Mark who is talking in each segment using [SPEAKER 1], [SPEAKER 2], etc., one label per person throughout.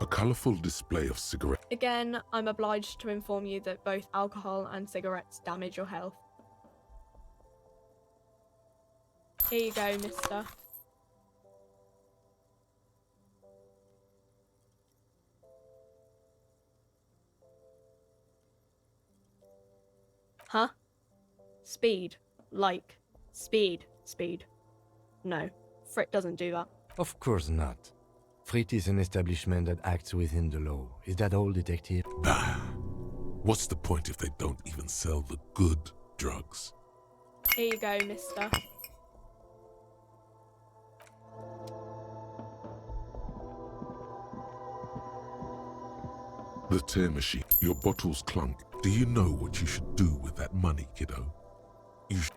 [SPEAKER 1] A colourful display of cigarettes.
[SPEAKER 2] Again, I'm obliged to inform you that both alcohol and cigarettes damage your health. Here you go, mister. Huh? Speed. Like, speed. No, Frit doesn't do that.
[SPEAKER 3] Of course not. Frit is an establishment that acts within the law. Is that all, detective?
[SPEAKER 1] Bah! What's the point if they don't even sell the good drugs?
[SPEAKER 2] Here you go, mister.
[SPEAKER 1] The tear machine. Your bottles clunk. Do you know what you should do with that money, kiddo? You should...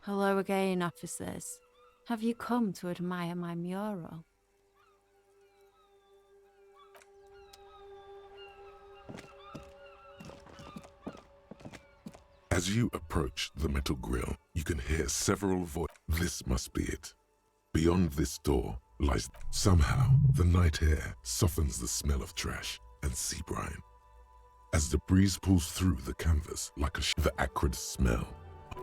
[SPEAKER 4] Hello again, officers. Have you come to admire my mural?
[SPEAKER 1] As you approach the metal grill, you can hear several voices. This must be it. Beyond this door lies... Somehow, the night air softens the smell of trash and sea brine. As the breeze pulls through the canvas like the acrid smell.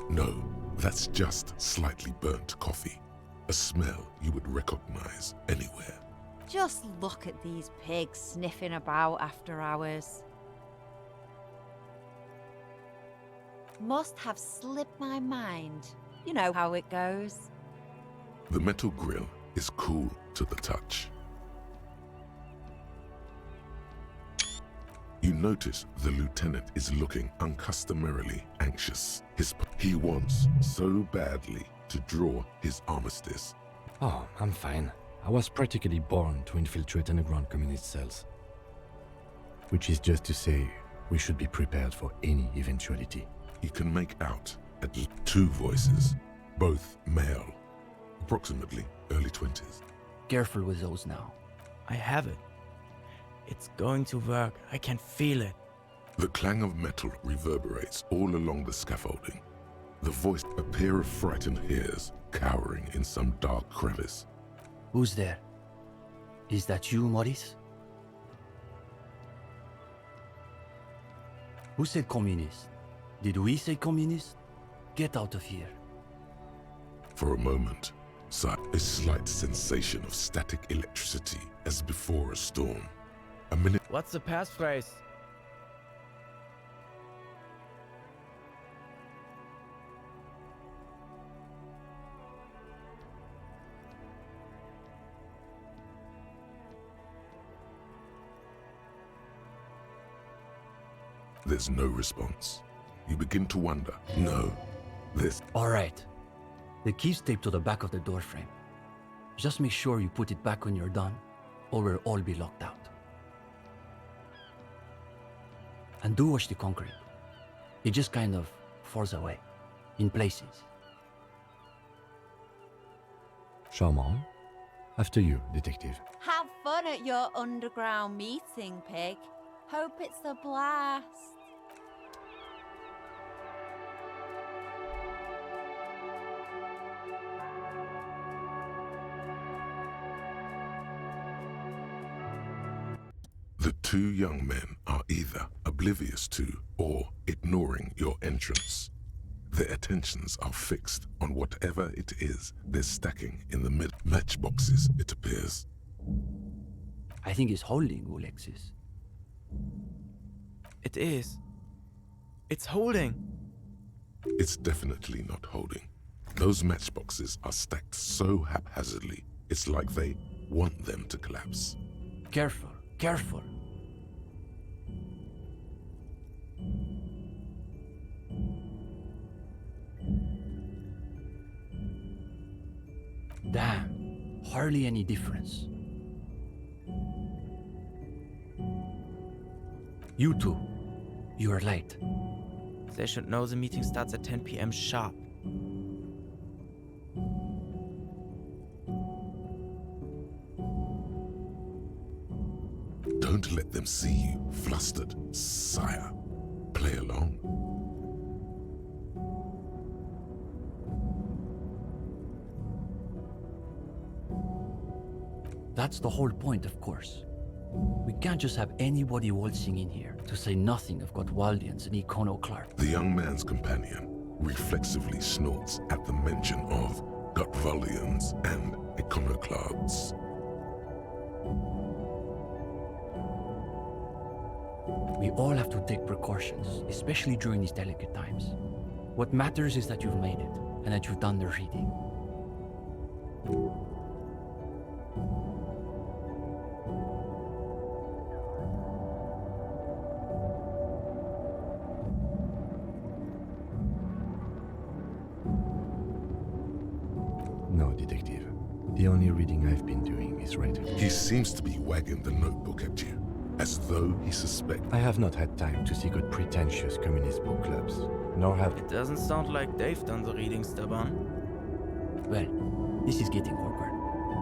[SPEAKER 1] No, that's just slightly burnt coffee. A smell you would recognize anywhere.
[SPEAKER 4] Just look at these pigs sniffing about after hours. Must have slipped my mind. You know how it goes.
[SPEAKER 1] The metal grill is cool to the touch. You notice the lieutenant is looking uncustomarily anxious. He wants so badly to draw his armistice.
[SPEAKER 3] Oh, I'm fine. I was practically born to infiltrate underground communist cells. Which is just to say, we should be prepared for any eventuality.
[SPEAKER 1] You can make out at least two voices, both male, approximately early 20s.
[SPEAKER 5] Careful with those now. I have it. It's going to work. I can feel it.
[SPEAKER 1] The clang of metal reverberates all along the scaffolding. The voice, a pair of frightened ears cowering in some dark crevice.
[SPEAKER 6] Who's there? Is that you, Maurice? Who said communist? Did we say communist? Get out of here.
[SPEAKER 1] For a moment, a slight sensation of static electricity as before a storm. A minute.
[SPEAKER 5] What's the passphrase?
[SPEAKER 1] There's no response. You begin to wonder. No, this.
[SPEAKER 6] All right. The key's taped to the back of the door frame. Just make sure you put it back when you're done, or we'll all be locked out. And do watch the concrete. It just kind of falls away, in places.
[SPEAKER 3] Charmant. After you, detective.
[SPEAKER 4] Have fun at your underground meeting, pig. Hope it's a blast.
[SPEAKER 1] The two young men are either oblivious to or ignoring your entrance. Their attentions are fixed on whatever it is they're stacking in the matchboxes, it appears.
[SPEAKER 6] I think it's holding, Alexis.
[SPEAKER 5] It is. It's holding.
[SPEAKER 1] It's definitely not holding. Those matchboxes are stacked so haphazardly, it's like they want them to collapse.
[SPEAKER 6] Careful, careful. Damn, hardly any difference. You two, you are late.
[SPEAKER 5] They should know the meeting starts at 10 p.m. sharp.
[SPEAKER 1] Don't let them see you flustered, sire. Play along.
[SPEAKER 6] That's the whole point, of course. We can't just have anybody waltzing in here, to say nothing of Gottwaldians and Iconoclast.
[SPEAKER 1] The young man's companion reflexively snorts at the mention of Gottwaldians and iconoclasts.
[SPEAKER 6] We all have to take precautions, especially during these delicate times. What matters is that you've made it, and that you've done the reading.
[SPEAKER 3] No, detective. The only reading I've been doing is writing.
[SPEAKER 1] He seems to be wagging the notebook at you, as though he suspects.
[SPEAKER 3] I have not had time to seek out pretentious communist book clubs, nor have...
[SPEAKER 5] It doesn't sound like they've done the reading, Steban.
[SPEAKER 6] Well, this is getting awkward.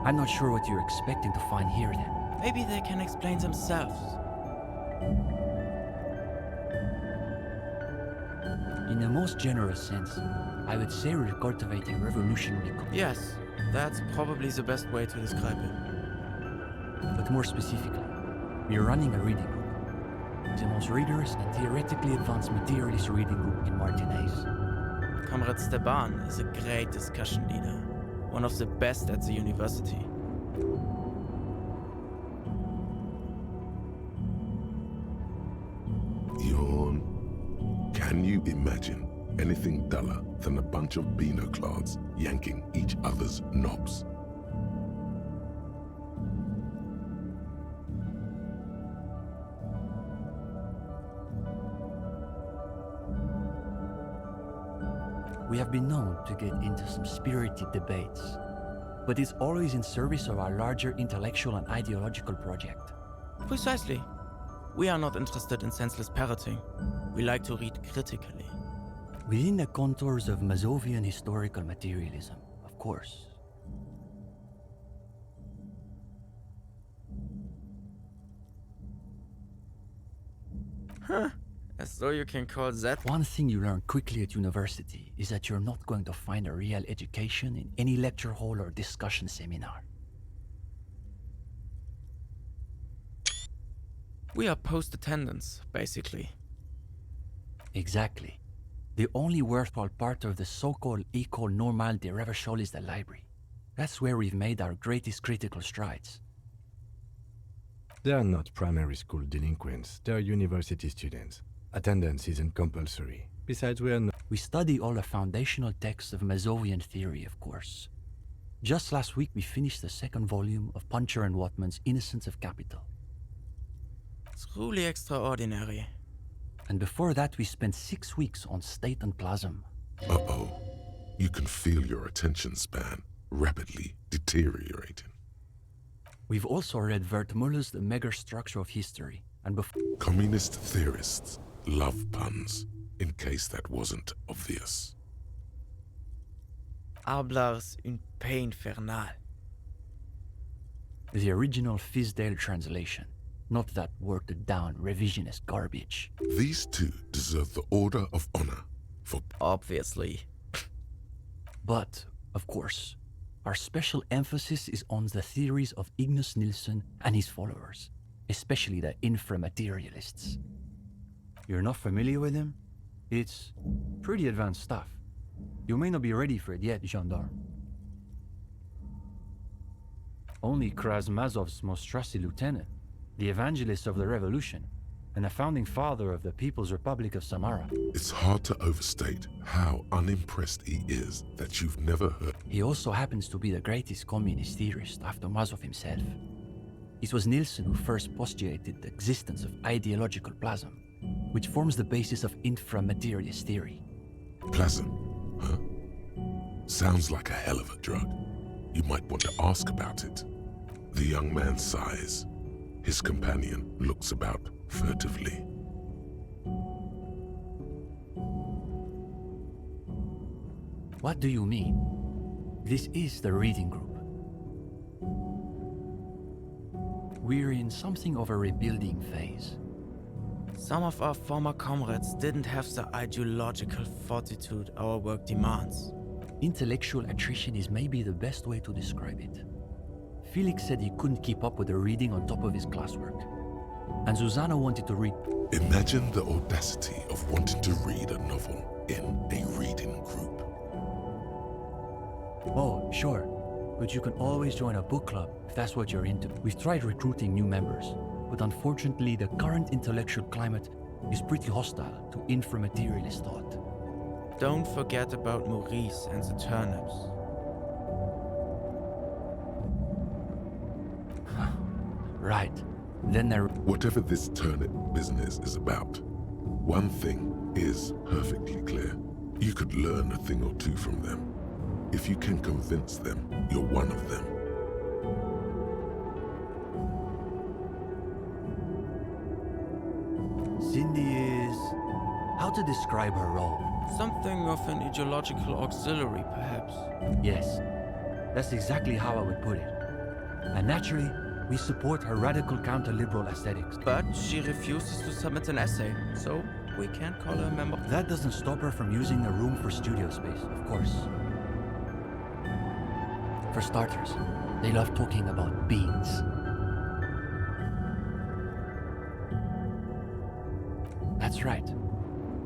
[SPEAKER 6] I'm not sure what you're expecting to find here then.
[SPEAKER 5] Maybe they can explain themselves.
[SPEAKER 6] In the most generous sense, I would say we're cultivating revolutionary
[SPEAKER 5] Yes, that's probably the best way to describe it.
[SPEAKER 6] But more specifically, we're running a reading group. The most rigorous and theoretically advanced materialist reading group in Martinez.
[SPEAKER 5] Comrade Steban is a great discussion leader, one of the best at the university.
[SPEAKER 1] Yawn. Can you imagine anything duller than a bunch of binoclards yanking each other's knobs?
[SPEAKER 6] We have been known to get into some spirited debates, but it's always in service of our larger intellectual and ideological project.
[SPEAKER 5] Precisely. We are not interested in senseless parroting. We like to read critically.
[SPEAKER 6] Within the contours of Mazovian historical materialism, of course.
[SPEAKER 5] Huh. As though you can call that...
[SPEAKER 6] One thing you learn quickly at university is that you're not going to find a real education in any lecture hall or discussion seminar.
[SPEAKER 5] We are post-attendance, basically.
[SPEAKER 6] Exactly. The only worthwhile part of the so-called École Normale de Revachol is the library. That's where we've made our greatest critical strides.
[SPEAKER 3] They are not primary school delinquents, they are university students. Attendance isn't compulsory. Besides, we are not...
[SPEAKER 6] We study all the foundational texts of Mazovian theory, of course. Just last week we finished the second volume of Puncher and Watman's Innocence of Capital.
[SPEAKER 5] Truly extraordinary.
[SPEAKER 6] And before that we spent 6 weeks on State and Plasm.
[SPEAKER 1] Uh-oh. You can feel your attention span rapidly deteriorating.
[SPEAKER 6] We've also read Wertmüller's The Megastructure of History, and before...
[SPEAKER 1] Communist theorists love puns, in case that wasn't obvious.
[SPEAKER 5] Hablars une paix infernale.
[SPEAKER 6] the original Fisdale translation. not that watered-down revisionist garbage.
[SPEAKER 1] These two deserve the Order of Honor for
[SPEAKER 5] Obviously.
[SPEAKER 6] But, of course, our special emphasis is on the theories of Ignaz Nilsson and his followers, especially the inframaterialists. You're not familiar with him? It's pretty advanced stuff. You may not be ready for it yet, gendarme. Only Krasmazov's most trusted lieutenant, the evangelist of the revolution, and the founding father of the People's Republic of Samara.
[SPEAKER 1] It's hard to overstate how unimpressed he is that you've never heard.
[SPEAKER 6] He also happens to be the greatest communist theorist after Mazov himself. It was Nilsson who first postulated the existence of ideological plasm, which forms the basis of inframaterialist theory.
[SPEAKER 1] Plasm, huh? Sounds like a hell of a drug. You might want to ask about it. The young man sighs. His companion looks about furtively.
[SPEAKER 6] What do you mean? This is the reading group. We're in something of a rebuilding phase.
[SPEAKER 5] Some of our former comrades didn't have the ideological fortitude our work demands.
[SPEAKER 6] Intellectual attrition is maybe the best way to describe it. Felix said he couldn't keep up with the reading on top of his classwork. And Susanna wanted to read.
[SPEAKER 1] Imagine the audacity of wanting to read a novel in a reading group.
[SPEAKER 6] Oh, sure. But you can always join a book club if that's what you're into. We've tried recruiting new members, but unfortunately the current intellectual climate is pretty hostile to inframaterialist thought.
[SPEAKER 5] Don't forget about Maurice and the turnips.
[SPEAKER 6] Right. Then there...
[SPEAKER 1] Whatever this turnip business is about, one thing is perfectly clear. You could learn a thing or two from them. If you can convince them you're one of them.
[SPEAKER 6] Cindy is... how to describe her role?
[SPEAKER 5] Something of an ideological auxiliary, perhaps.
[SPEAKER 6] Yes, that's exactly how I would put it. And naturally, we support her radical counter-liberal aesthetics.
[SPEAKER 5] But she refuses to submit an essay, so we can't call her a member.
[SPEAKER 6] That doesn't stop her from using the room for studio space, of course. For starters, they love talking about beans. That's right.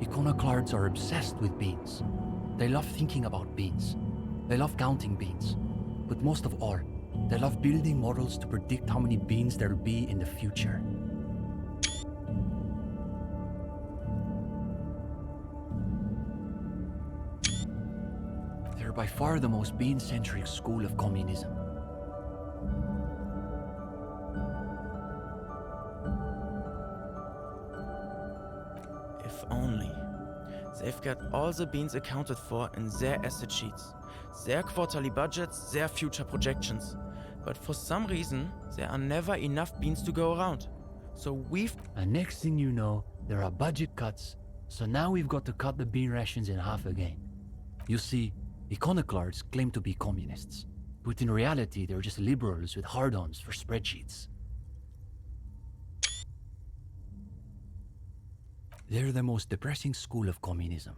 [SPEAKER 6] Iconoclasts are obsessed with beans. They love thinking about beans. They love counting beans. But most of all, they love building models to predict how many beans there'll be in the future. They're by far the most bean-centric school of communism.
[SPEAKER 5] If only. They've got all the beans accounted for in their asset sheets, their quarterly budgets, their future projections. But for some reason, there are never enough beans to go around. So we've...
[SPEAKER 6] And next thing you know, there are budget cuts, so now we've got to cut the bean rations in half again. You see, iconoclasts claim to be communists, but in reality they're just liberals with hard-ons for spreadsheets. They're the most depressing school of communism.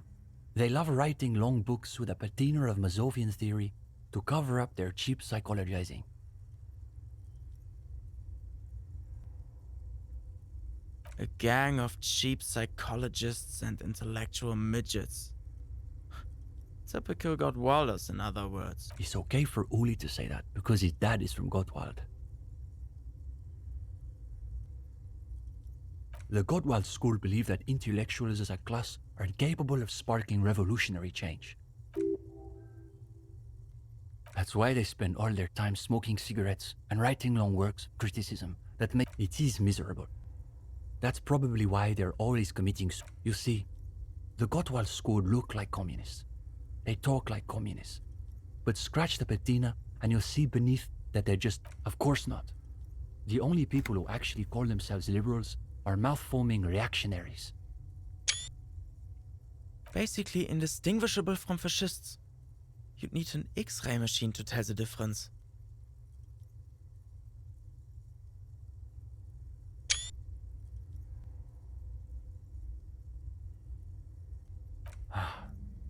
[SPEAKER 6] They love writing long books with a patina of Mazovian theory to cover up their cheap psychologizing.
[SPEAKER 5] A gang of cheap psychologists and intellectual midgets. Typical Gottwalders, in other words.
[SPEAKER 6] It's okay for Uli to say that, because his dad is from Gottwald. The Gottwald school believe that intellectuals as a class are capable of sparking revolutionary change. That's why they spend all their time smoking cigarettes and writing long works of criticism that make it is miserable. That's probably why they're always committing. You see, the Gottwald school look like communists. They talk like communists. But scratch the patina and you'll see beneath that they're just, of course not. The only people who actually call themselves liberals are mouth-foaming reactionaries.
[SPEAKER 5] Basically indistinguishable from fascists. You'd need an X-ray machine to tell the difference.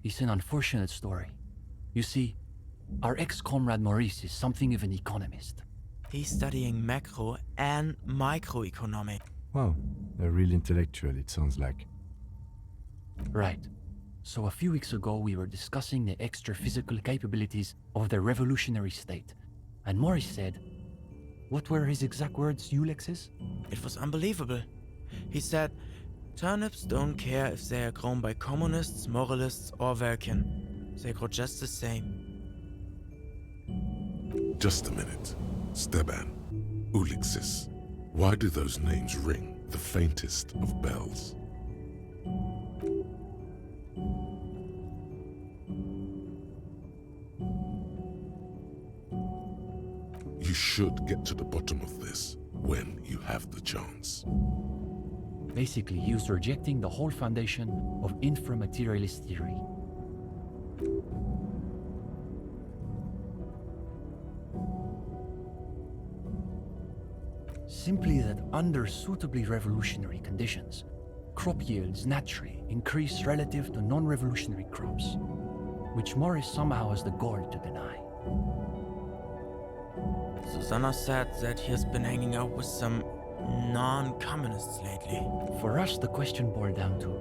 [SPEAKER 6] It's an unfortunate story. You see, our ex-comrade Maurice is something of an economist.
[SPEAKER 5] He's studying macro and microeconomic.
[SPEAKER 3] Wow, a real intellectual, it sounds like.
[SPEAKER 6] Right. So a few weeks ago we were discussing the extra physical capabilities of the revolutionary state. And Maurice said, what were his exact words, Ulex's?
[SPEAKER 5] It was unbelievable. He said, turnips don't care if they are grown by communists, moralists, or Vulcan. They grow just the same.
[SPEAKER 1] Just a minute. Steban, Ulixis. Why do those names ring the faintest of bells? You should get to the bottom of this when you have the chance.
[SPEAKER 6] Basically, he was rejecting the whole foundation of inframaterialist theory. Simply that under suitably revolutionary conditions, crop yields naturally increase relative to non-revolutionary crops, which Morris somehow has the gall to deny.
[SPEAKER 5] Susanna said that he has been hanging out with some non-communists lately.
[SPEAKER 6] For us, the question boiled down to,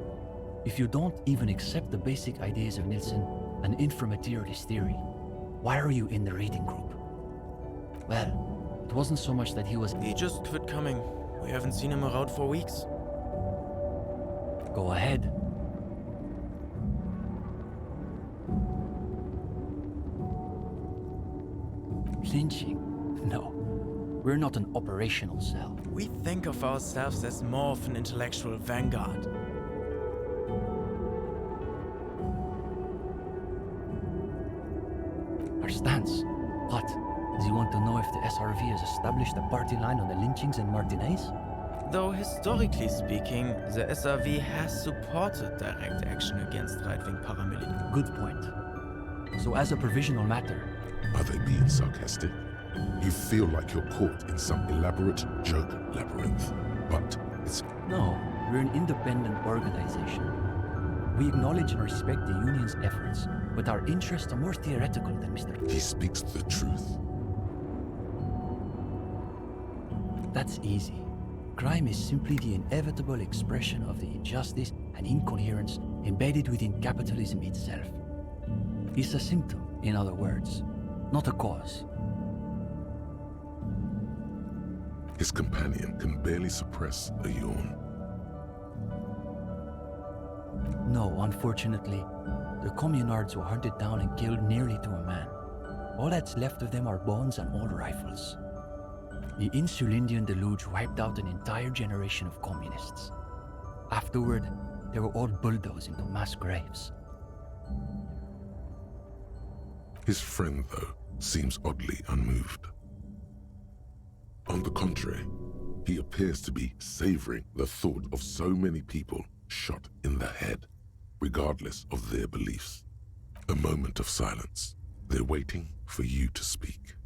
[SPEAKER 6] if you don't even accept the basic ideas of Nielsen and inframaterialist theory, why are you in the reading group? Well, it wasn't so much that he was...
[SPEAKER 5] He just quit coming. We haven't seen him around for weeks.
[SPEAKER 6] Go ahead. Lynching? No. We're not an operational cell.
[SPEAKER 5] We think of ourselves as more of an intellectual vanguard.
[SPEAKER 6] Our stance? What? Does he want to know if the SRV has established a party line on the lynchings in Martinez?
[SPEAKER 5] Though historically speaking, the SRV has supported direct action against right-wing paramilitary.
[SPEAKER 6] Good point. So as a provisional matter,
[SPEAKER 1] Are they being sarcastic? You feel like you're caught in some elaborate joke labyrinth, but it's...
[SPEAKER 6] no, we're an independent organization. We acknowledge and respect the union's efforts, but our interests are more theoretical than Mr.
[SPEAKER 1] He speaks the truth.
[SPEAKER 6] That's easy. Crime is simply the inevitable expression of the injustice and incoherence embedded within capitalism itself. It's a symptom, in other words, not a cause.
[SPEAKER 1] His companion can barely suppress a yawn.
[SPEAKER 6] No, unfortunately, the communards were hunted down and killed nearly to a man. All that's left of them are bones and old rifles. The Insulindian deluge wiped out an entire generation of communists. Afterward, they were all bulldozed into mass graves.
[SPEAKER 1] His friend, though, seems oddly unmoved. On the contrary, he appears to be savoring the thought of so many people shot in the head, regardless of their beliefs. A moment of silence. They're waiting for you to speak.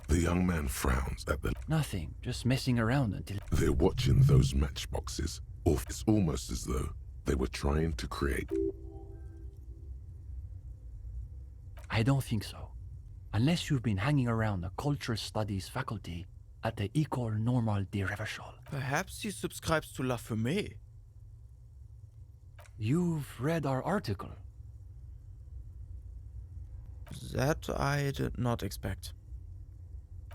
[SPEAKER 1] The young man frowns at the...
[SPEAKER 6] Nothing, just messing around until...
[SPEAKER 1] They're watching those matchboxes, or it's almost as though they were trying to create...
[SPEAKER 6] I don't think so. Unless you've been hanging around the cultural studies faculty at the École Normale de Révachol.
[SPEAKER 5] Perhaps he subscribes to La Fumée.
[SPEAKER 6] You've read our article.
[SPEAKER 5] That I did not expect.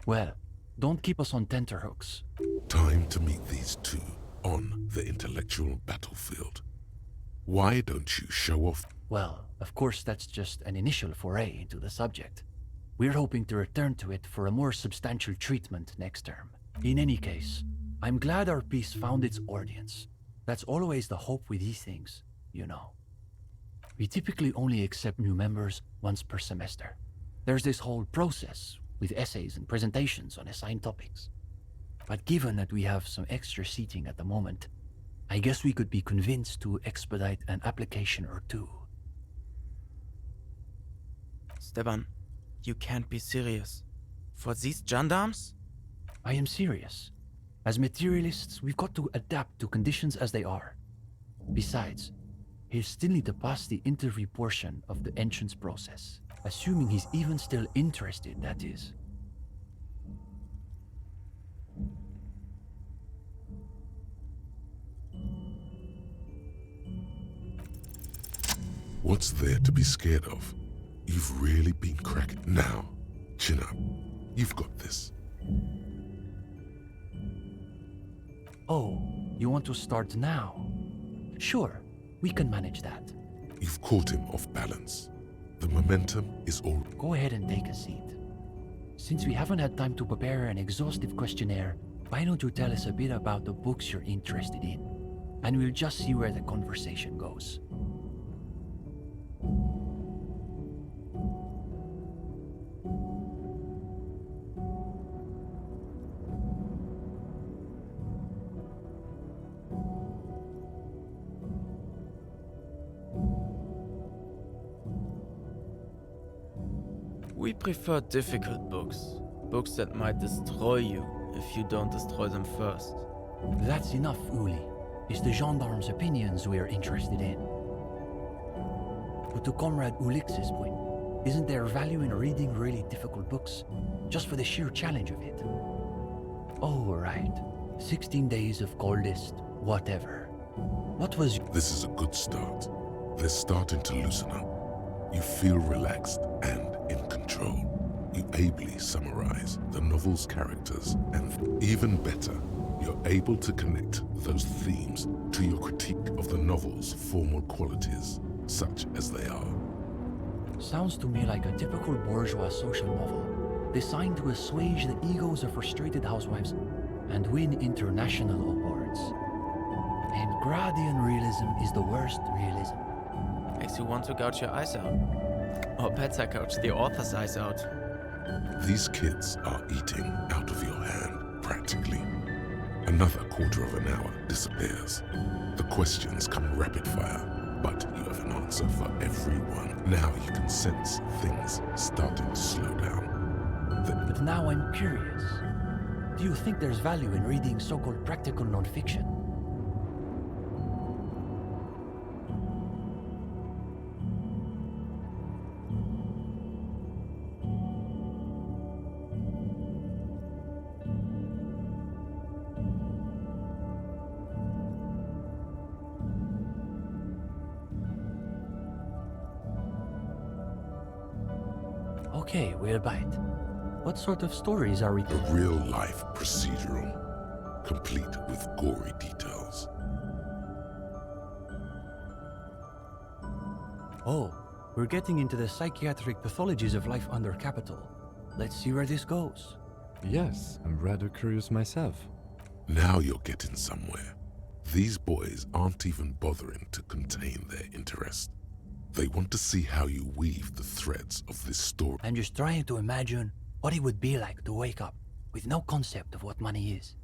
[SPEAKER 6] Well, don't keep us on tenterhooks.
[SPEAKER 1] Time to meet these two on the intellectual battlefield. Why don't you show off?
[SPEAKER 6] Well, of course that's just an initial foray into the subject. We're hoping to return to it for a more substantial treatment next term. In any case, I'm glad our piece found its audience. That's always the hope with these things, you know. We typically only accept new members once per semester. There's this whole process with essays and presentations on assigned topics. But given that we have some extra seating at the moment, I guess we could be convinced to expedite an application or two.
[SPEAKER 5] Steban, you can't be serious. For these gendarmes?
[SPEAKER 6] I am serious. As materialists, we've got to adapt to conditions as they are. Besides, He'll still need to pass the interview portion of the entrance process. Assuming he's even still interested, that is.
[SPEAKER 1] What's there to be scared of? You've really been cracking. Now, chin up. You've got this.
[SPEAKER 6] Oh, you want to start now? Sure, we can manage that.
[SPEAKER 1] You've caught him off balance. The momentum is all...
[SPEAKER 6] Go ahead and take a seat. Since we haven't had time to prepare an exhaustive questionnaire, why don't you tell us a bit about the books you're interested in? And we'll just see where the conversation goes.
[SPEAKER 5] We prefer difficult books. Books that might destroy you if you don't destroy them first.
[SPEAKER 6] That's enough, Uli. It's the gendarme's opinions we are interested in. But to Comrade Ulix's point, isn't there value in reading really difficult books, just for the sheer challenge of it? Oh, right. 16 days of coldest, whatever. What was...
[SPEAKER 1] This is a good start. They're starting to loosen up. You feel relaxed and in control. You ably summarize the novel's characters, and even better, you're able to connect those themes to your critique of the novel's formal qualities, such as they are.
[SPEAKER 6] Sounds to me like a typical bourgeois social novel, designed to assuage the egos of frustrated housewives and win international awards. And Gradian realism is the worst realism.
[SPEAKER 5] Makes you want to gouge your eyes out. Or better, gouge the author's eyes out.
[SPEAKER 1] These kids are eating out of your hand, practically. Another quarter of an hour disappears. The questions come rapid fire, but you have an answer for every one. Now you can sense things starting to slow down.
[SPEAKER 6] But now I'm curious. Do you think there's value in reading so-called practical non-fiction? Okay, we'll bite. What sort of stories are we...
[SPEAKER 1] A real-life procedural, complete with gory details.
[SPEAKER 6] Oh, we're getting into the psychiatric pathologies of life under capital. Let's see where this goes.
[SPEAKER 3] Yes, I'm rather curious myself.
[SPEAKER 1] Now you're getting somewhere. These boys aren't even bothering to contain their interest. They want to see how you weave the threads of this story.
[SPEAKER 6] I'm just trying to imagine what it would be like to wake up with no concept of what money is.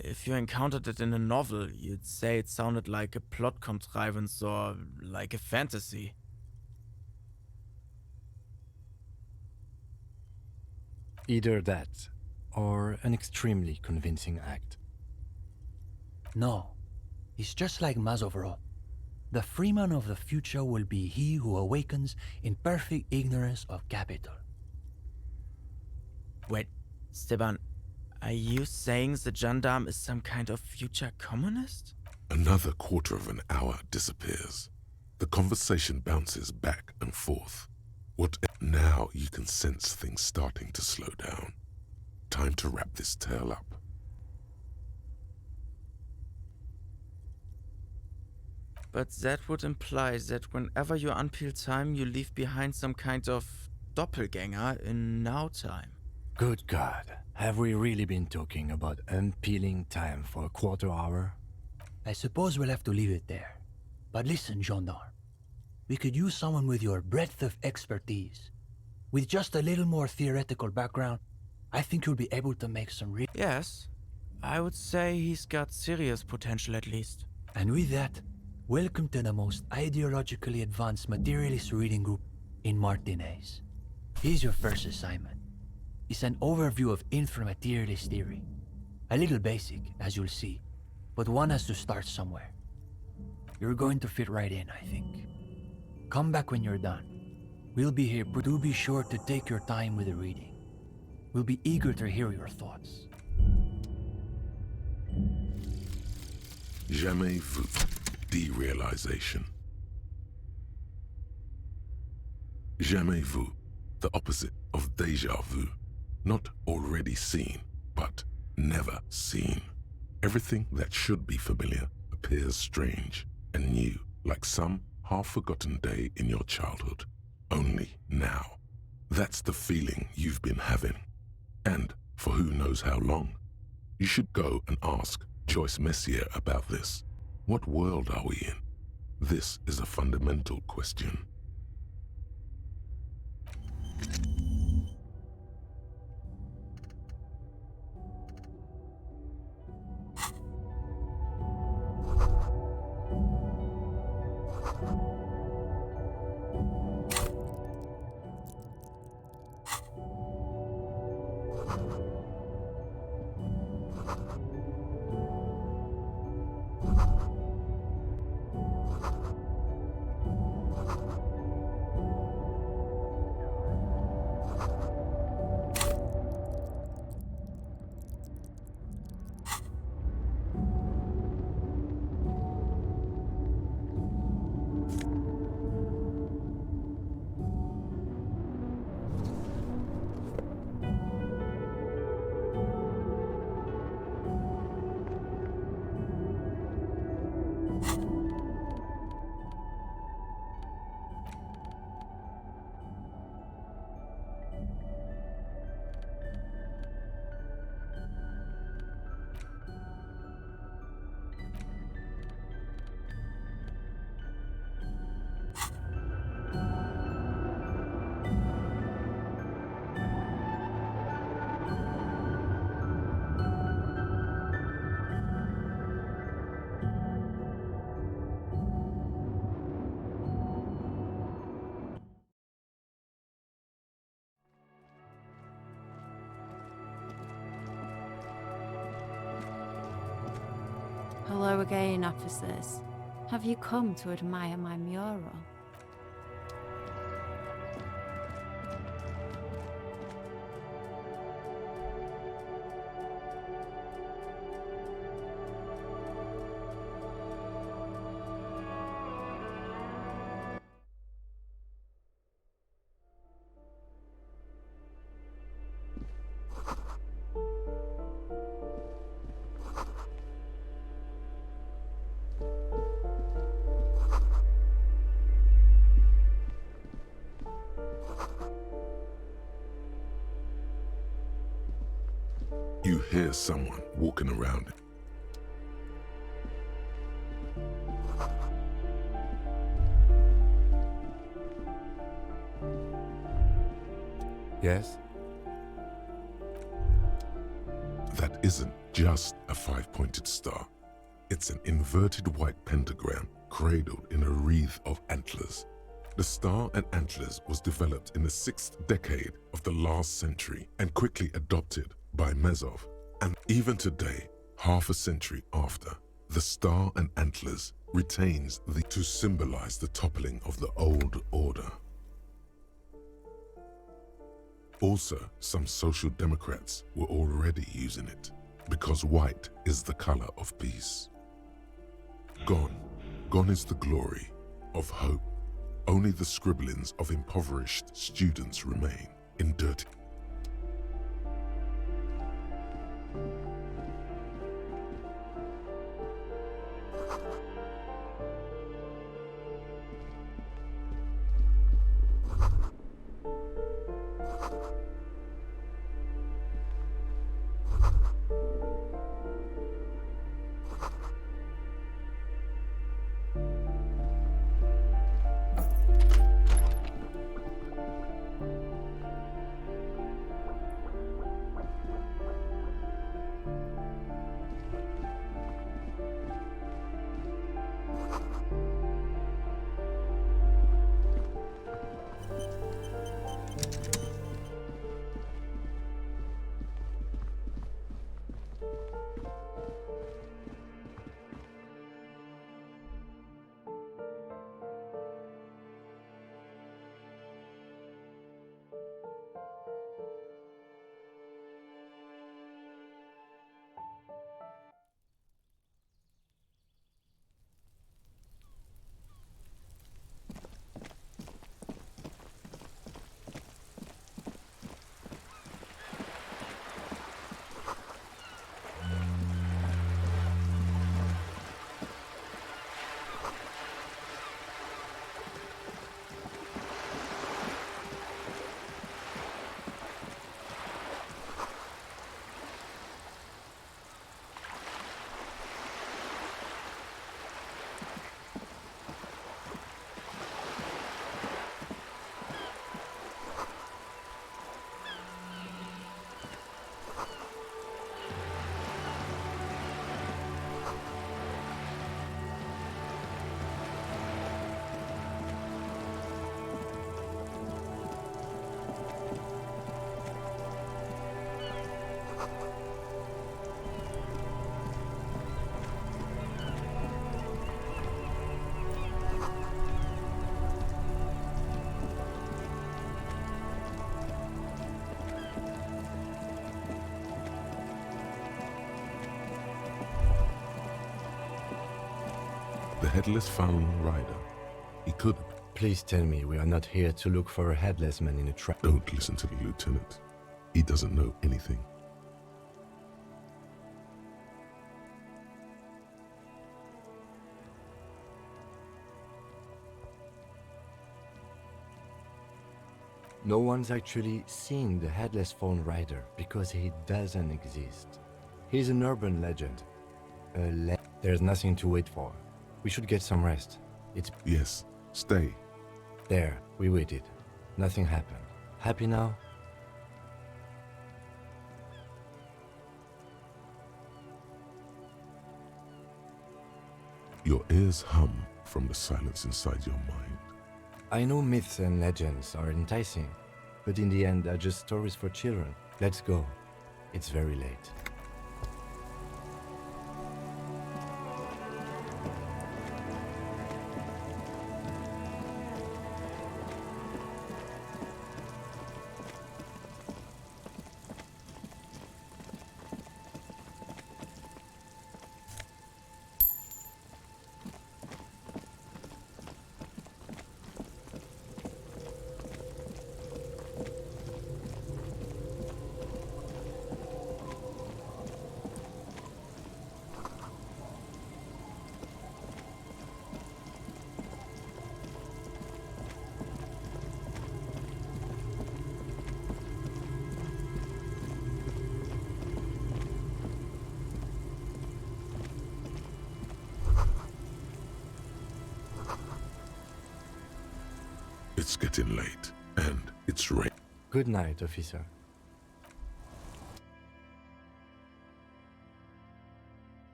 [SPEAKER 5] If you encountered it in a novel, you'd say it sounded like a plot contrivance or like a fantasy.
[SPEAKER 3] Either that, or an extremely convincing act.
[SPEAKER 6] No, it's just like Mazovro. The freeman of the future will be he who awakens in perfect ignorance of capital.
[SPEAKER 5] Wait, Steban, are you saying the gendarme is some kind of future communist?
[SPEAKER 1] Another quarter of an hour disappears. The conversation bounces back and forth. Now you can sense things starting to slow down. Time to wrap this tale up.
[SPEAKER 5] But that would imply that whenever you unpeel time, you leave behind some kind of doppelganger in now time.
[SPEAKER 3] Good God, have we really been talking about unpeeling time for a quarter hour?
[SPEAKER 6] I suppose we'll have to leave it there. But listen, gendarme. We could use someone with your breadth of expertise. With just a little more theoretical background, I think you'll be able to make some real...
[SPEAKER 5] Yes, I would say he's got serious potential at least.
[SPEAKER 6] And with that, welcome to the most ideologically advanced materialist reading group in Martinez. Here's your first assignment. It's an overview of inframaterialist theory. A little basic, as you'll see, but one has to start somewhere. You're going to fit right in, I think. Come back when you're done. We'll be here, but do be sure to take your time with the reading. We'll be eager to hear your thoughts.
[SPEAKER 1] Jamais vu. Derealization. Jamais vu. The opposite of déjà vu. Not already seen, but never seen. Everything that should be familiar appears strange and new, like some half-forgotten day in your childhood. Only now. That's the feeling you've been having. And for who knows how long. You should go and ask Joyce Messier about this. What world are we in? This is a fundamental question.
[SPEAKER 4] Hello again, officers. Have you come to admire my mural?
[SPEAKER 1] You hear someone walking around.
[SPEAKER 3] Yes?
[SPEAKER 1] That isn't just a five-pointed star. It's an inverted white pentagram cradled in a wreath of antlers. The star and antlers was developed in the 6th decade of the last century and quickly adopted by Mezov. And even today, half a century after, the star and antlers retains to symbolize the toppling of the old order. Also, some social democrats were already using it because white is the color of peace. Gone is the glory of hope. Only the scribblings of impoverished students remain in dirty. The headless found rider. He could.
[SPEAKER 3] Please tell me we are not here to look for a headless man in a trap.
[SPEAKER 1] Don't listen to the lieutenant. He doesn't know anything.
[SPEAKER 3] No one's actually seen the headless phone rider because he doesn't exist. He's an urban legend. There's nothing to wait for. We should get some rest. It's
[SPEAKER 1] Yes, stay.
[SPEAKER 3] there. We waited. Nothing happened. Happy now?
[SPEAKER 1] Your ears hum from the silence inside your mind.
[SPEAKER 3] I know myths and legends are enticing, but in the end, they're just stories for children. Let's go. It's very late.
[SPEAKER 1] It's getting late, and it's rain.
[SPEAKER 3] Good night, officer.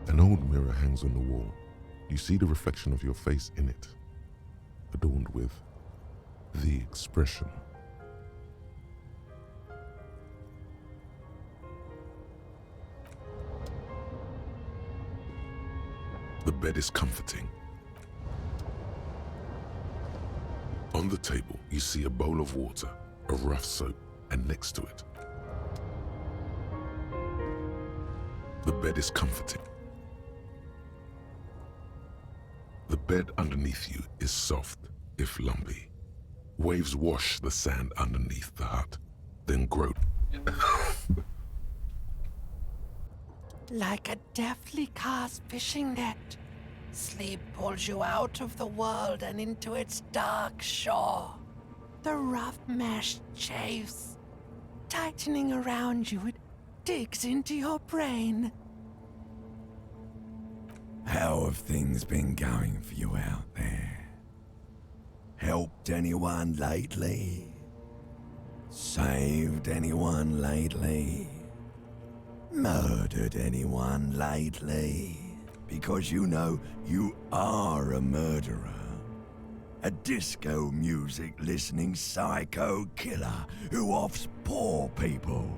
[SPEAKER 1] An old mirror hangs on the wall. You see the reflection of your face in it, adorned with the expression. The bed is comforting. On the table, you see a bowl of water, a rough soap, and next to it, the bed is comforting. The bed underneath you is soft, if lumpy. Waves wash the sand underneath the hut, then grow.
[SPEAKER 7] Like a deftly cast fishing net, sleep pulls you out of the world and into its dark shore. The rough mesh chafes, tightening around you, it digs into your brain.
[SPEAKER 8] How have things been going for you out there? Helped anyone lately? Saved anyone lately? Murdered anyone lately? Because you know you are a murderer. A disco music listening psycho killer who offs poor people.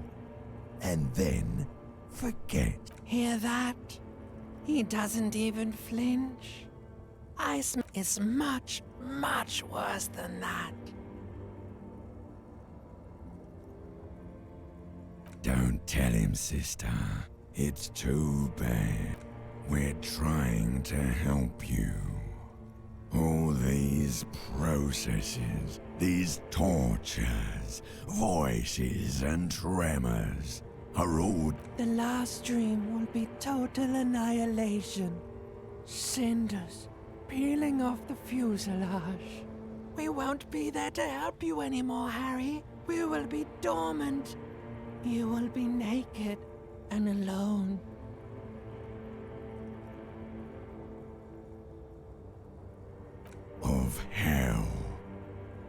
[SPEAKER 8] And then forget.
[SPEAKER 7] Hear that? He doesn't even flinch. Ice is much, much worse than that.
[SPEAKER 8] Don't tell him, sister. It's too bad. We're trying to help you. All these processes, these tortures, voices and tremors are all...
[SPEAKER 7] The last dream will be total annihilation. Cinders peeling off the fuselage. We won't be there to help you anymore, Harry. We will be dormant. You will be naked and alone.
[SPEAKER 8] Of hell.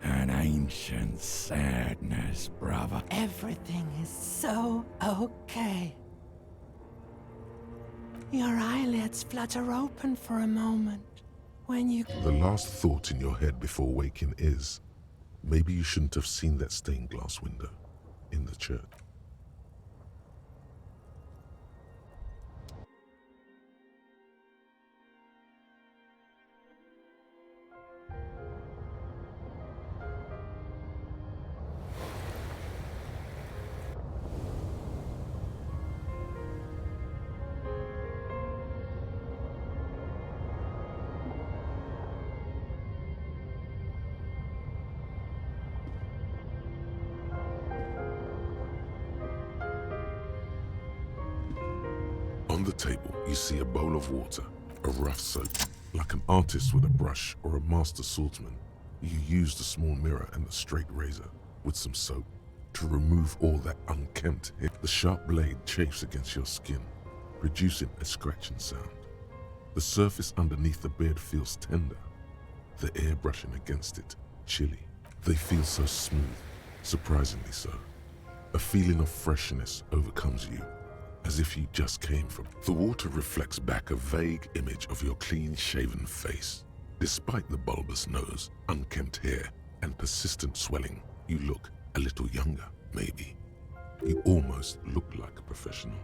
[SPEAKER 8] An ancient sadness, brother.
[SPEAKER 7] Everything is so okay. Your eyelids flutter open for a moment when you...
[SPEAKER 1] The last thought in your head before waking is, maybe you shouldn't have seen that stained glass window in the church. On the table, you see a bowl of water, a rough soap. Like an artist with a brush or a master swordsman, you use the small mirror and the straight razor with some soap to remove all that unkempt hair. The sharp blade chafes against your skin, producing a scratching sound. The surface underneath the beard feels tender, the air brushing against it chilly. They feel so smooth, surprisingly so. A feeling of freshness overcomes you, as if you just came from. The water reflects back a vague image of your clean-shaven face. Despite the bulbous nose, unkempt hair, and persistent swelling, you look a little younger, maybe. You almost look like a professional.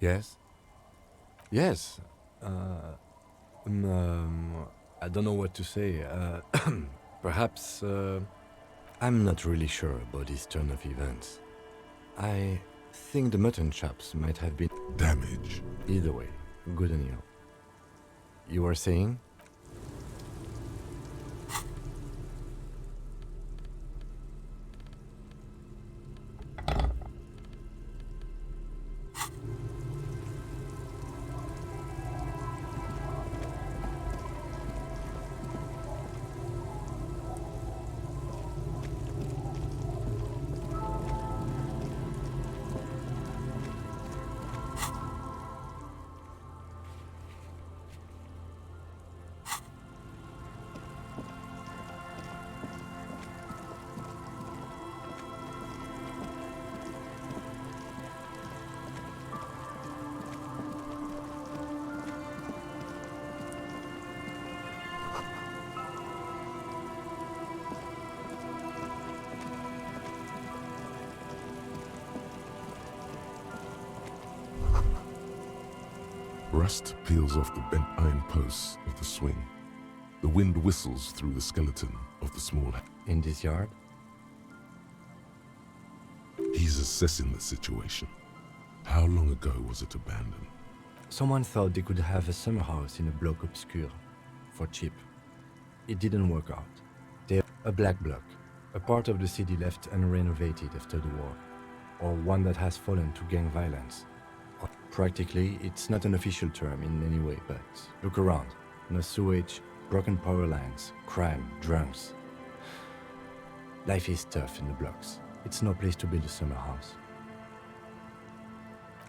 [SPEAKER 3] Yes? Yes. I don't know what to say. Perhaps I'm not really sure about this turn of events. I think the mutton chops might have been
[SPEAKER 1] Damage.
[SPEAKER 3] either way. Good on you. You were saying?
[SPEAKER 1] Rust peels off the bent iron posts of the swing. The wind whistles through the skeleton of the small.
[SPEAKER 3] In this yard?
[SPEAKER 1] He's assessing the situation. How long ago was it abandoned?
[SPEAKER 3] Someone thought they could have a summer house in a bloc obscur for cheap. It didn't work out. A black bloc, a part of the city left unrenovated after the war, or one that has fallen to gang violence. Practically, it's not an official term in any way, but look around. No sewage, broken power lines, crime, drunks. Life is tough in the blocks. It's no place to build a summer house.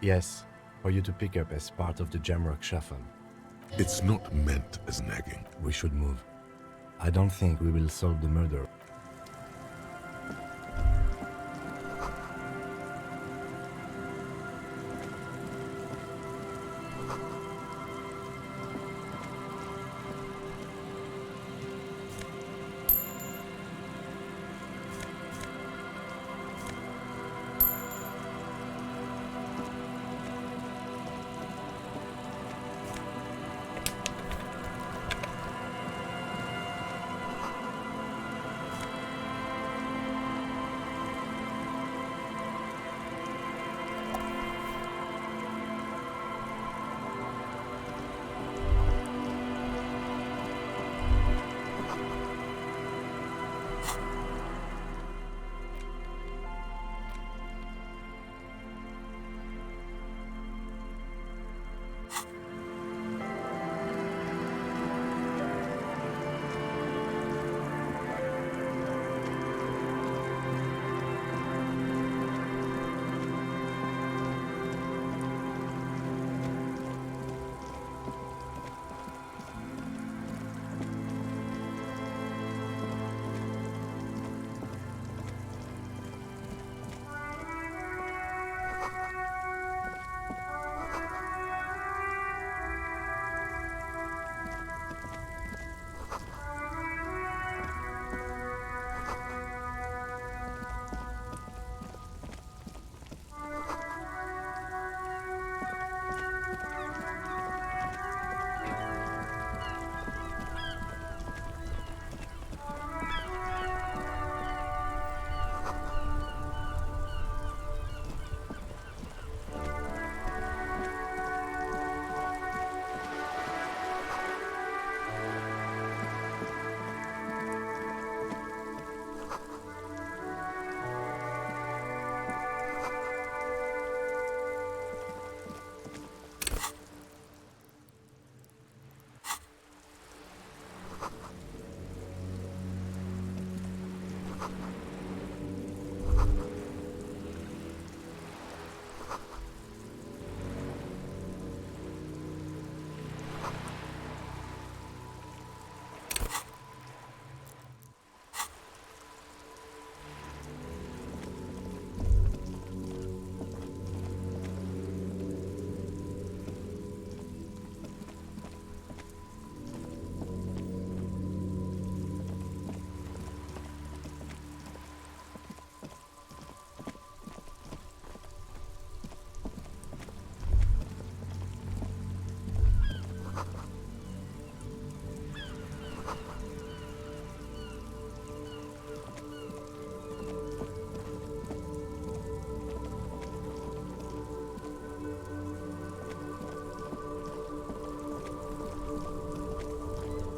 [SPEAKER 3] Yes, for you to pick up as part of the Jamrock Shuffle.
[SPEAKER 1] It's not meant as nagging.
[SPEAKER 3] We should move. I don't think we will solve the murder.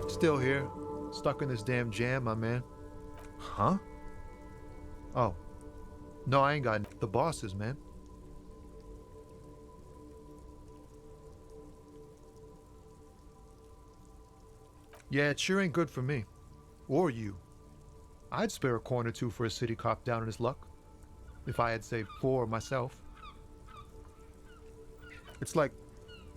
[SPEAKER 9] Still here, stuck in this damn jam, my man. Huh? Oh. No, I ain't got the bosses, man. Yeah, it sure ain't good for me. Or you. I'd spare a coin or two for a city cop down in his luck. If I had saved 4 myself. It's like,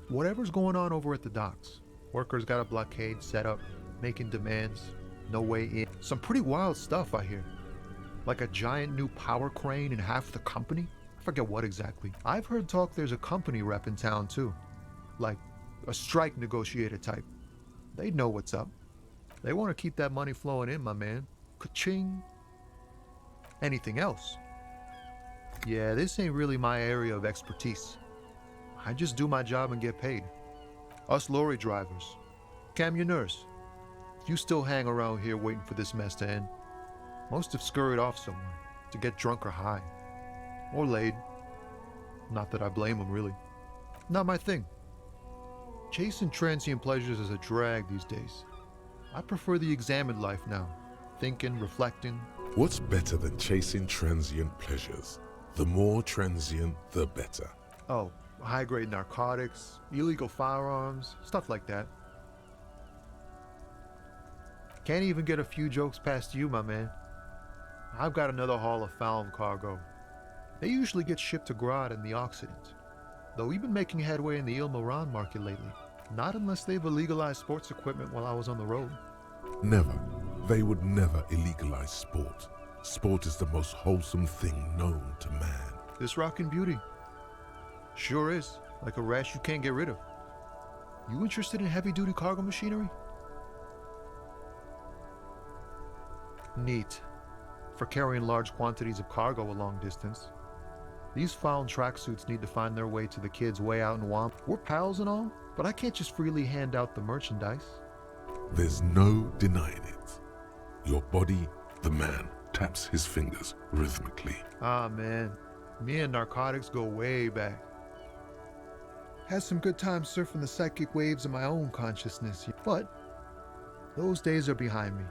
[SPEAKER 9] whatever's going on over at the docks. Workers got a blockade set up, making demands, no way in. Some pretty wild stuff, I hear. Like a giant new power crane in half the company? I forget what exactly. I've heard talk there's a company rep in town too. Like a strike negotiator type. They'd know what's up. They want to keep that money flowing in, my man. Ka-ching. Anything else? Yeah, this ain't really my area of expertise. I just do my job and get paid. Us lorry drivers, camionneurs, you still hang around here waiting for this mess to end. Most have scurried off somewhere to get drunk or high. Or laid. Not that I blame them, really. Not my thing. Chasing transient pleasures is a drag these days. I prefer the examined life now. Thinking, reflecting.
[SPEAKER 1] What's better than chasing transient pleasures? The more transient, the better.
[SPEAKER 9] Oh, high-grade narcotics, illegal firearms, stuff like that. Can't even get a few jokes past you, my man. I've got another haul of found cargo. They usually get shipped to Grad in the Occident. Though we've been making headway in the Ilmaran market lately. Not unless they've illegalized sports equipment while I was on the road.
[SPEAKER 1] Never. They would never illegalize sport. Sport is the most wholesome thing known to man.
[SPEAKER 9] This rockin' beauty. Sure is. Like a rash you can't get rid of. You interested in heavy-duty cargo machinery? Neat. For carrying large quantities of cargo a long distance. These found tracksuits need to find their way to the kids way out in Wamp. We're pals and all, but I can't just freely hand out the merchandise.
[SPEAKER 1] There's no denying it. Your body, the man, taps his fingers rhythmically.
[SPEAKER 9] Ah, man. Me and narcotics go way back. Had some good times surfing the psychic waves of my own consciousness, but those days are behind me.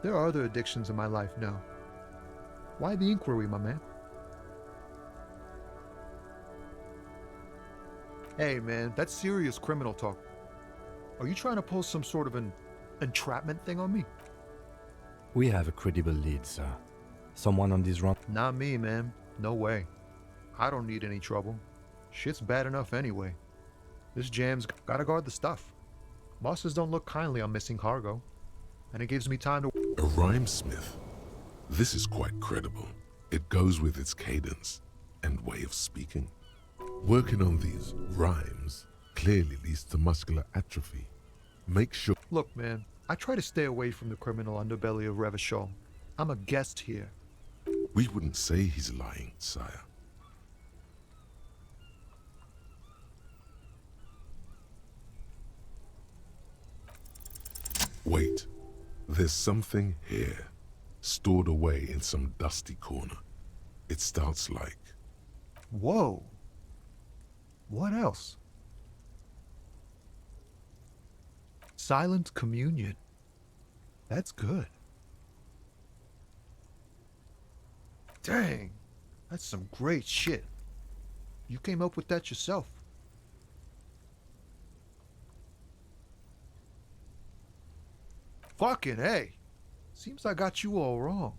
[SPEAKER 9] There are other addictions in my life now. Why the inquiry, my man? Hey, man, that's serious criminal talk. Are you trying to pull some sort of an entrapment thing on me?
[SPEAKER 3] We have a credible lead, sir. Someone on this run.
[SPEAKER 9] Not me, man. No way. I don't need any trouble. Shit's bad enough anyway. This jam's gotta guard the stuff. Bosses don't look kindly on missing cargo. And it gives me time to...
[SPEAKER 1] A rhymesmith. This is quite credible. It goes with its cadence and way of speaking. Working on these rhymes clearly leads to muscular atrophy. Make sure...
[SPEAKER 9] Look, man, I try to stay away from the criminal underbelly of Revachol. I'm a guest here.
[SPEAKER 1] We wouldn't say he's lying, sire. Wait, there's something here, stored away in some dusty corner. It starts like...
[SPEAKER 9] Whoa. What else? Silent communion. That's good. Dang, that's some great shit. You came up with that yourself. Fucking A. Seems I got you all wrong.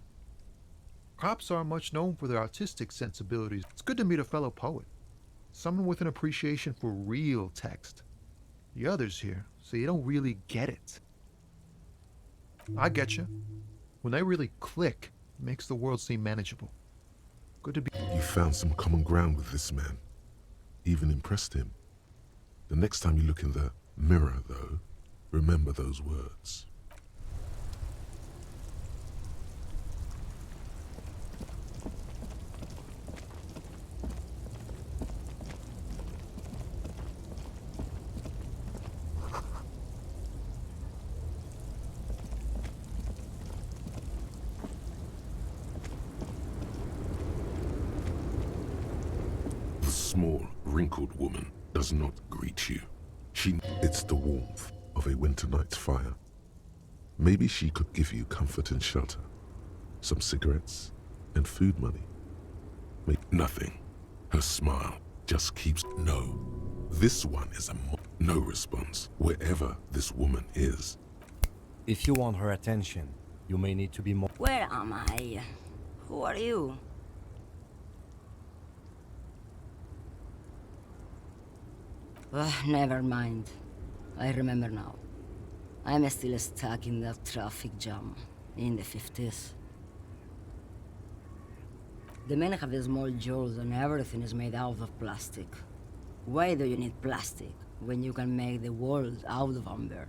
[SPEAKER 9] Cops aren't much known for their artistic sensibilities. It's good to meet a fellow poet, someone with an appreciation for real text. The others here, so you don't really get it. I get you. When they really click, it makes the world seem manageable. Good to be.
[SPEAKER 1] You found some common ground with this man. Even impressed him. The next time you look in the mirror, though, remember those words. The small, wrinkled woman does not greet you. It's the warmth of a winter night's fire. Maybe she could give you comfort and shelter, some cigarettes and food money. Nothing. Her smile just keeps. No. This one is no response, wherever this woman is.
[SPEAKER 3] If you want her attention, you may need to be more.
[SPEAKER 10] Where am I? Who are you? Never mind. I remember now. I'm still stuck in that traffic jam in the 50s. The men have small jaws and everything is made out of plastic. Why do you need plastic when you can make the world out of amber?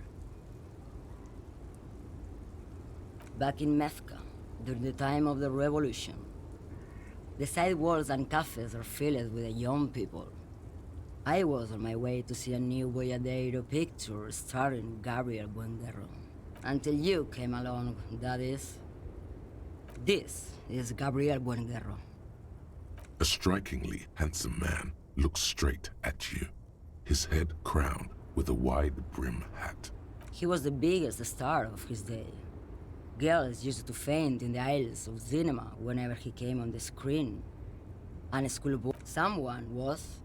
[SPEAKER 10] Back in Mecca, during the time of the revolution, the sidewalks and cafes are filled with young people. I was on my way to see a new Boyadero picture starring Gabriel Buenguerro. Until you came along, that is. This is Gabriel Buenguerro.
[SPEAKER 1] A strikingly handsome man looks straight at you, his head crowned with a wide brim hat.
[SPEAKER 10] He was the biggest star of his day. Girls used to faint in the aisles of cinema whenever he came on the screen. And schoolboy, someone was.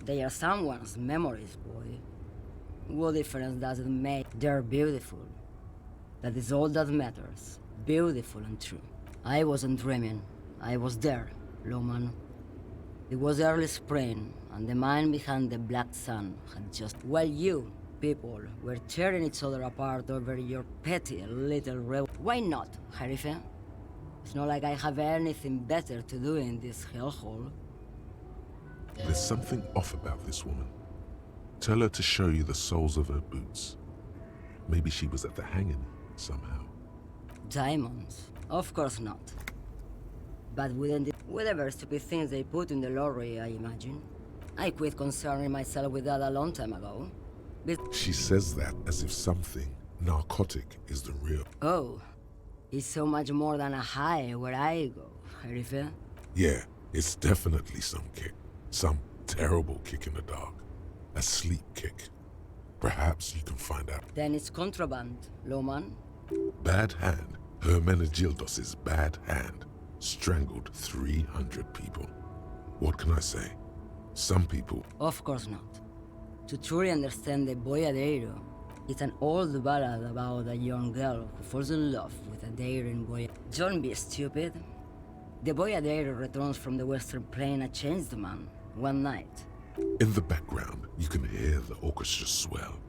[SPEAKER 10] They are someone's memories, boy. What difference does it make? They're beautiful. That is all that matters. Beautiful and true. I wasn't dreaming. I was there, Loman. It was early spring, and the man behind the black sun had just... While you, people, were tearing each other apart over your petty little Why not, Harife? It's not like I have anything better to do in this hellhole.
[SPEAKER 1] There's something off about this woman. Tell her to show you the soles of her boots. Maybe she was at the hanging somehow.
[SPEAKER 10] Diamonds? Of course not. But wouldn't it... Whatever stupid things they put in the lorry, I imagine. I quit concerning myself with that a long time ago. But...
[SPEAKER 1] She says that as if something narcotic is the real...
[SPEAKER 10] Oh. It's so much more than a high where I go, Harife.
[SPEAKER 1] Yeah, it's definitely some kick. Some terrible kick in the dark. A sleep kick. Perhaps you can find out.
[SPEAKER 10] Then it's contraband, Loman.
[SPEAKER 1] Bad hand. Hermenegildos' bad hand strangled 300 people. What can I say? Some people...
[SPEAKER 10] Of course not. To truly understand the Boyadero, it's an old ballad about a young girl who falls in love with a daring boy. Don't be stupid. The Boyadero returns from the Western Plain a changed man, one night.
[SPEAKER 1] In the background, you can hear the orchestra swell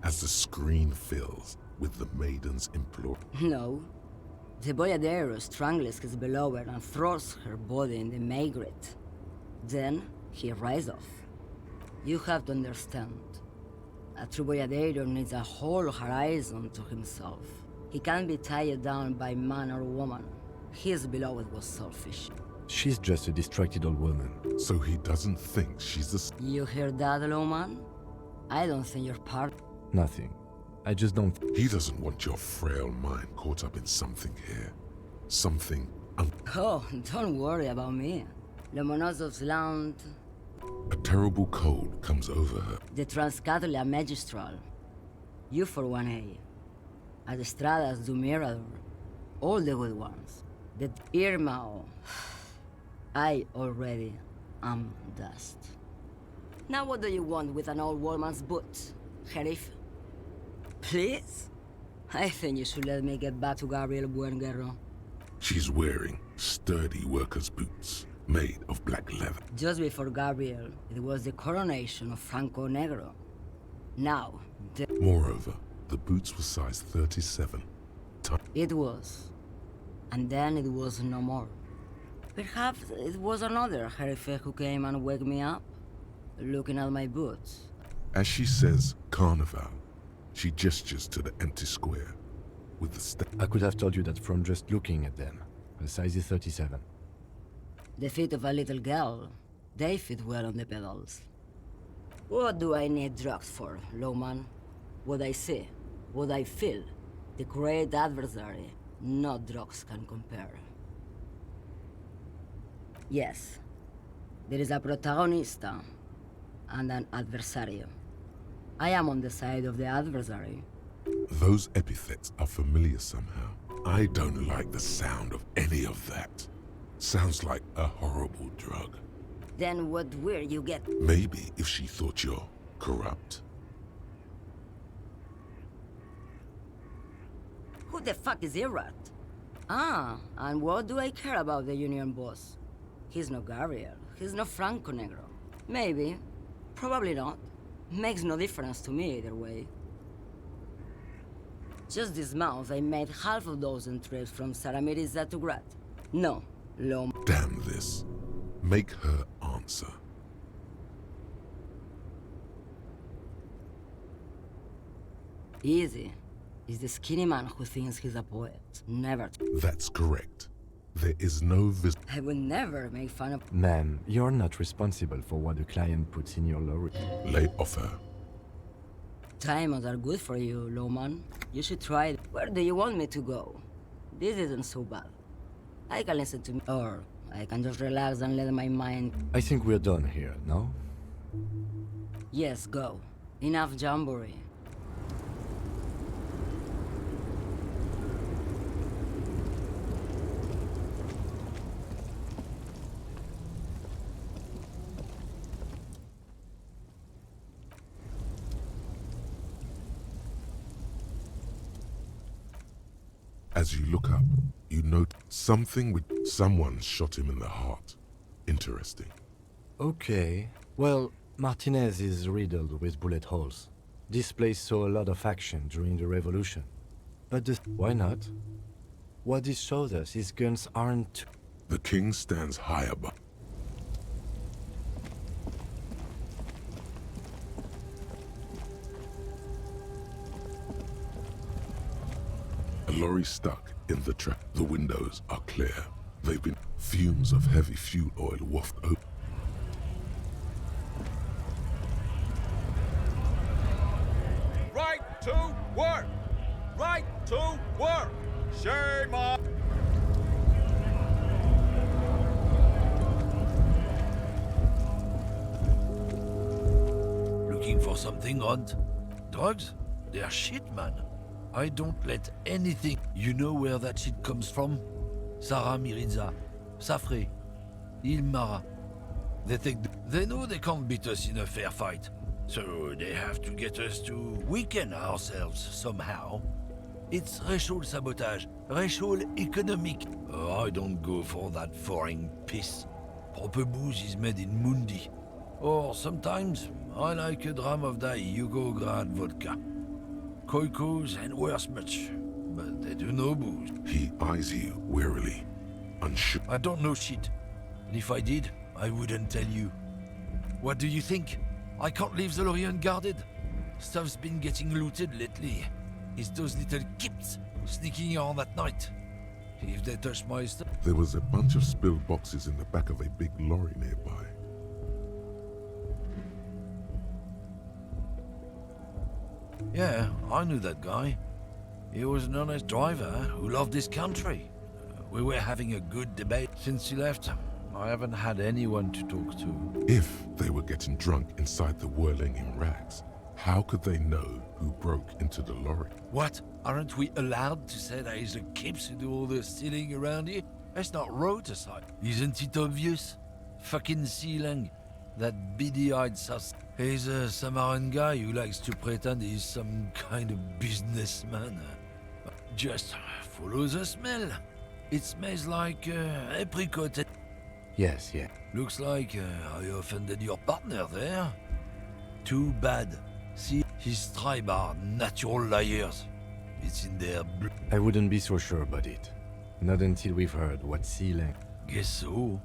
[SPEAKER 1] as the screen fills with the maiden's implore.
[SPEAKER 10] No. The Boyadero strangles his beloved and throws her body in the maggot. Then he rides off. You have to understand. A true Boyadero needs a whole horizon to himself. He can't be tied down by man or woman. His beloved was selfish.
[SPEAKER 3] She's just a distracted old woman.
[SPEAKER 1] So he doesn't think she's the...
[SPEAKER 10] You hear that, Loman? I don't think you're part...
[SPEAKER 3] Nothing. I just don't...
[SPEAKER 1] He doesn't want your frail mind caught up in something here. Something...
[SPEAKER 10] Oh, don't worry about me. Lomonosov's land...
[SPEAKER 1] A terrible cold comes over her.
[SPEAKER 10] The Transcatolia Magistral. You for 1A. At Estradas do Mirador. All the good ones. The Irmao. I already am dust. Now what do you want with an old woman's boots, Sheriff? Please? I think you should let me get back to Gabriel Buenguerro.
[SPEAKER 1] She's wearing sturdy workers' boots made of black leather.
[SPEAKER 10] Just before Gabriel, it was the coronation of Franco Negro. Now,
[SPEAKER 1] Moreover, the boots were size 37.
[SPEAKER 10] it was. And then it was no more. Perhaps it was another Jerife who came and woke me up, looking at my boots.
[SPEAKER 1] As she says Carnival, she gestures to the empty square with the
[SPEAKER 3] I could have told you that from just looking at them. The size is 37.
[SPEAKER 10] The feet of a little girl, they fit well on the pedals. What do I need drugs for, Lowman? What I see, what I feel, the great adversary, no drugs can compare. Yes, there is a protagonista and an adversario. I am on the side of the adversary.
[SPEAKER 1] Those epithets are familiar somehow. I don't like the sound of any of that. Sounds like a horrible drug.
[SPEAKER 10] Then what will you get?
[SPEAKER 1] Maybe if she thought you're corrupt.
[SPEAKER 10] Who the fuck is Irat? Ah, and what do I care about the union boss? He's no Gabriel, he's no Franco Negro. Maybe, probably not. Makes no difference to me either way. Just this month I made half a dozen trips from Saramiriza to Grat. No, Lom.
[SPEAKER 1] Damn this. Make her answer.
[SPEAKER 10] Easy. He's the skinny man who thinks he's a poet. Never.
[SPEAKER 1] That's correct. There is no
[SPEAKER 10] I would never make fun of.
[SPEAKER 3] Ma'am, you're not responsible for what the client puts in your lorry.
[SPEAKER 1] lay off her.
[SPEAKER 10] Diamonds are good for you, Lowman. You should try it. Where do you want me to go? This isn't so bad. I can listen to me, or I can just relax and let my mind.
[SPEAKER 3] I think we're done here, no?
[SPEAKER 10] Yes, go. Enough jamboree.
[SPEAKER 1] As you look up, you note something with someone shot him in the heart. Interesting.
[SPEAKER 3] Okay. Well, Martinez is riddled with bullet holes. This place saw a lot of action during the revolution. But why not? What this shows us is guns aren't...
[SPEAKER 1] The king stands high above. A lorry stuck in the trap. The windows are clear. They've been fumes of heavy fuel oil waft over.
[SPEAKER 11] Right to work! Right to work! Shame on...
[SPEAKER 12] Looking for something odd? Drugs? They're shit, man. I don't let anything... You know where that shit comes from? Sarah Miriza, Safre, Ilmara. They know they can't beat us in a fair fight. So they have to get us to weaken ourselves somehow. It's racial sabotage, racial economic. I don't go for that foreign piss. Proper booze is made in Mundi. Or sometimes I like a dram of that Yugograd vodka. Koikos and worse much, but they do no booze.
[SPEAKER 1] He eyes you wearily, unsure.
[SPEAKER 12] I don't know shit. And if I did, I wouldn't tell you. What do you think? I can't leave the lorry unguarded. Stuff's been getting looted lately. It's those little kips sneaking on at night. If they touch my stuff...
[SPEAKER 1] There was a bunch of spilled boxes in the back of a big lorry nearby.
[SPEAKER 12] Yeah, I knew that guy. He was an honest driver who loved his country. We were having a good debate. Since he left, I haven't had anyone to talk to.
[SPEAKER 1] If they were getting drunk inside the whirling in rags, how could they know who broke into the lorry?
[SPEAKER 12] What? Aren't we allowed to say that he's the kips who do all the stealing around here? That's not road aside. Isn't it obvious? Fucking Sealang. That beady-eyed sus. He's a Samaran guy who likes to pretend he's some kind of businessman. Just follow the smell. It smells like apricot.
[SPEAKER 3] Yes, yeah.
[SPEAKER 12] Looks like I offended your partner there. Too bad. See, his tribe are natural liars. It's in their blood.
[SPEAKER 3] I wouldn't be so sure about it. Not until we've heard what sea language.
[SPEAKER 12] Guess so.